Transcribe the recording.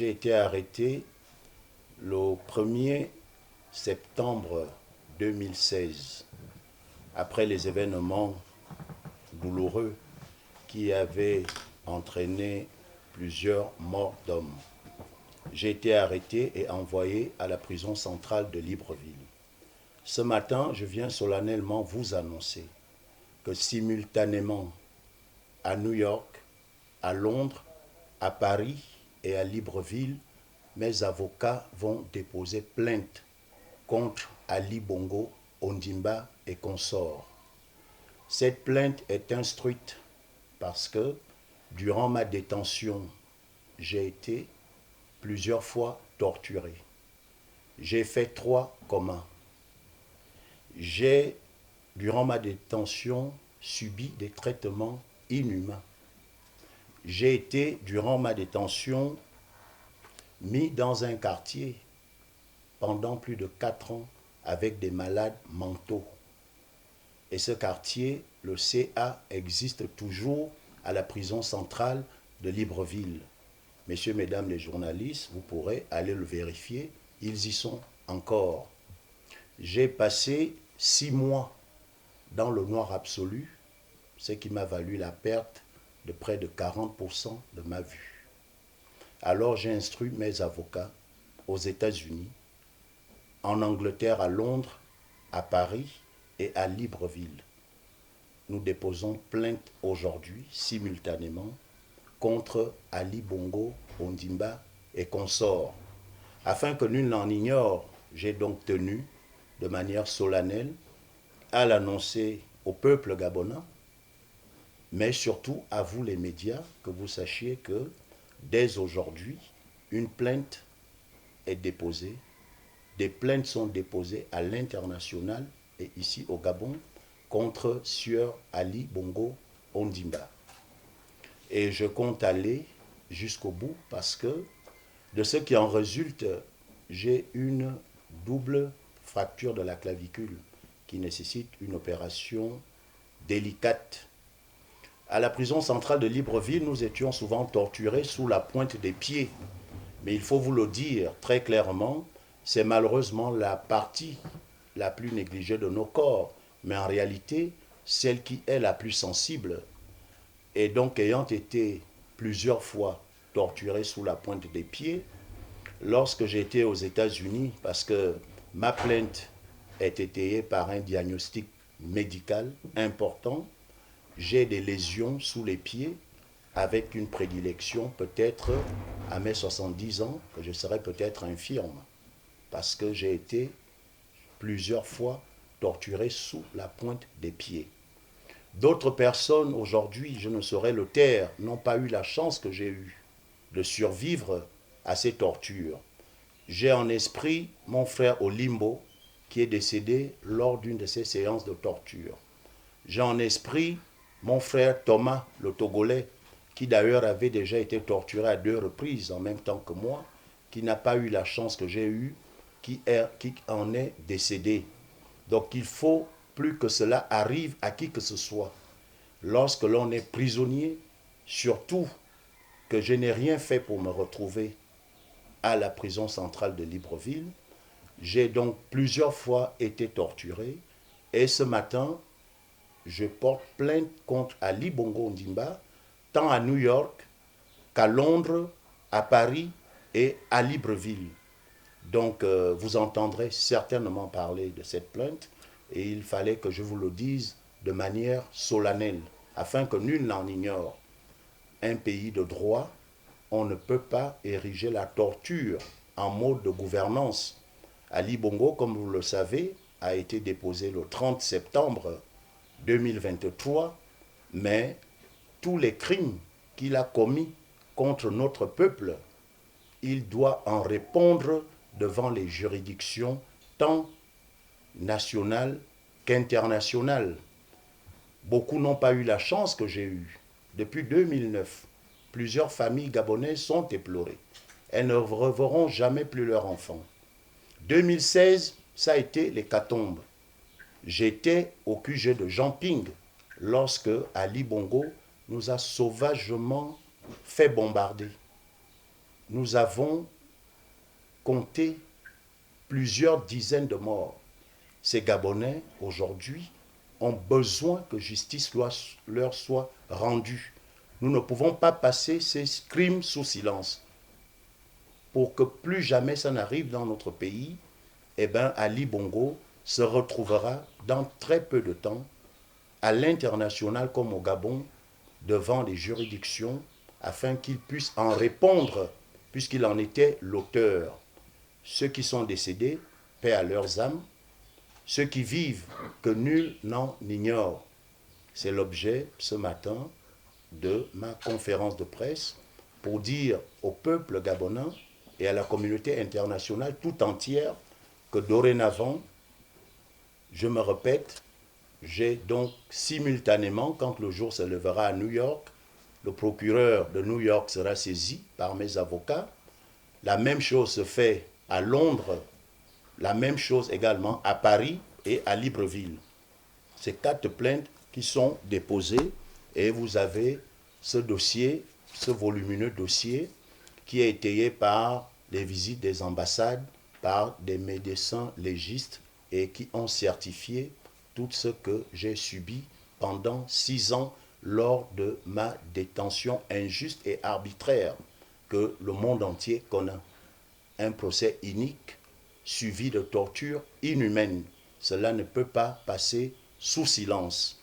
j'ai été arrêté le 1er septembre 2016, après les événements douloureux qui avaient entraîné plusieurs morts d'hommes. J'ai été arrêté et envoyé à la prison centrale de Libreville. Ce matin, je viens solennellement vous annoncer que simultanément à New York, à Londres, à Paris et à Libreville, mes avocats vont déposer plainte contre Ali Bongo, Ondimba et consorts. Cette plainte est instruite parce que durant ma détention, j'ai été plusieurs fois torturé. J'ai fait 3 comas. J'ai, durant ma détention, subi des traitements inhumains. J'ai été, durant ma détention, mis dans un quartier pendant plus de 4 ans avec des malades mentaux. Et ce quartier, le CA, existe toujours à la prison centrale de Libreville. Messieurs, mesdames les journalistes, vous pourrez aller le vérifier, ils y sont encore. J'ai passé 6 mois dans le noir absolu, ce qui m'a valu la perte de près de 40% de ma vue. Alors j'ai instruit mes avocats aux États-Unis, en Angleterre, à Londres, à Paris et à Libreville. Nous déposons plainte aujourd'hui, simultanément, contre Ali Bongo, Ondimba et consorts. Afin que nul n'en ignore, j'ai donc tenu, de manière solennelle, à l'annoncer au peuple gabonais, mais surtout à vous les médias, que vous sachiez que dès aujourd'hui, une plainte est déposée. Des plaintes sont déposées à l'international et ici au Gabon contre Sieur Ali Bongo Ondimba. Et je compte aller jusqu'au bout parce que de ce qui en résulte, j'ai une double fracture de la clavicule qui nécessite une opération délicate. À la prison centrale de Libreville, nous étions souvent torturés sous la pointe des pieds. Mais il faut vous le dire très clairement, c'est malheureusement la partie la plus négligée de nos corps, mais en réalité, celle qui est la plus sensible. Et donc, ayant été plusieurs fois torturé sous la pointe des pieds, lorsque j'étais aux États-Unis, parce que ma plainte est étayée par un diagnostic médical important, j'ai des lésions sous les pieds avec une prédilection peut-être à mes 70 ans, que je serais peut-être infirme, parce que j'ai été plusieurs fois torturé sous la pointe des pieds. D'autres personnes aujourd'hui, je ne saurais le taire, n'ont pas eu la chance que j'ai eue de survivre à ces tortures. J'ai en esprit mon frère Olimbo, qui est décédé lors d'une de ces séances de torture. J'ai en esprit mon frère Thomas, le Togolais, qui d'ailleurs avait déjà été torturé à 2 reprises en même temps que moi, qui n'a pas eu la chance que j'ai eue, qui en est décédé. Donc il faut plus que cela arrive à qui que ce soit. Lorsque l'on est prisonnier, surtout que je n'ai rien fait pour me retrouver à la prison centrale de Libreville, j'ai donc plusieurs fois été torturé et ce matin, je porte plainte contre Ali Bongo Ondimba, tant à New York qu'à Londres, à Paris et à Libreville. Donc, vous entendrez certainement parler de cette plainte et il fallait que je vous le dise de manière solennelle, afin que nul n'en ignore. Un pays de droit, on ne peut pas ériger la torture en mode de gouvernance. Ali Bongo, comme vous le savez, a été déposé le 30 septembre 2023, mais tous les crimes qu'il a commis contre notre peuple, il doit en répondre devant les juridictions tant nationales qu'internationales. Beaucoup n'ont pas eu la chance que j'ai eue. Depuis 2009, plusieurs familles gabonaises sont éplorées. Elles ne reverront jamais plus leurs enfants. 2016, ça a été l'hécatombe. J'étais au QG de Jean Ping lorsque Ali Bongo nous a sauvagement fait bombarder. nous avons compté plusieurs dizaines de morts. Ces Gabonais, aujourd'hui, ont besoin que justice leur soit rendue. Nous ne pouvons pas passer ces crimes sous silence. Pour que plus jamais ça n'arrive dans notre pays, eh bien, Ali Bongo se retrouvera dans très peu de temps, à l'international comme au Gabon, devant les juridictions, afin qu'il puisse en répondre, puisqu'il en était l'auteur. Ceux qui sont décédés, paix à leurs âmes. Ceux qui vivent, que nul n'en ignore. C'est l'objet, ce matin, de ma conférence de presse pour dire au peuple gabonais et à la communauté internationale tout entière que dorénavant, je me répète, j'ai donc simultanément, quand le jour se lèvera à New York, le procureur de New York sera saisi par mes avocats. La même chose se fait à Londres, la même chose également à Paris et à Libreville. C'est 4 plaintes qui sont déposées et vous avez ce dossier, ce volumineux dossier qui est étayé par les visites des ambassades, par des médecins légistes et qui ont certifié tout ce que j'ai subi pendant 6 ans lors de ma détention injuste et arbitraire que le monde entier connaît. Un procès inique suivi de tortures inhumaines. Cela ne peut pas passer sous silence.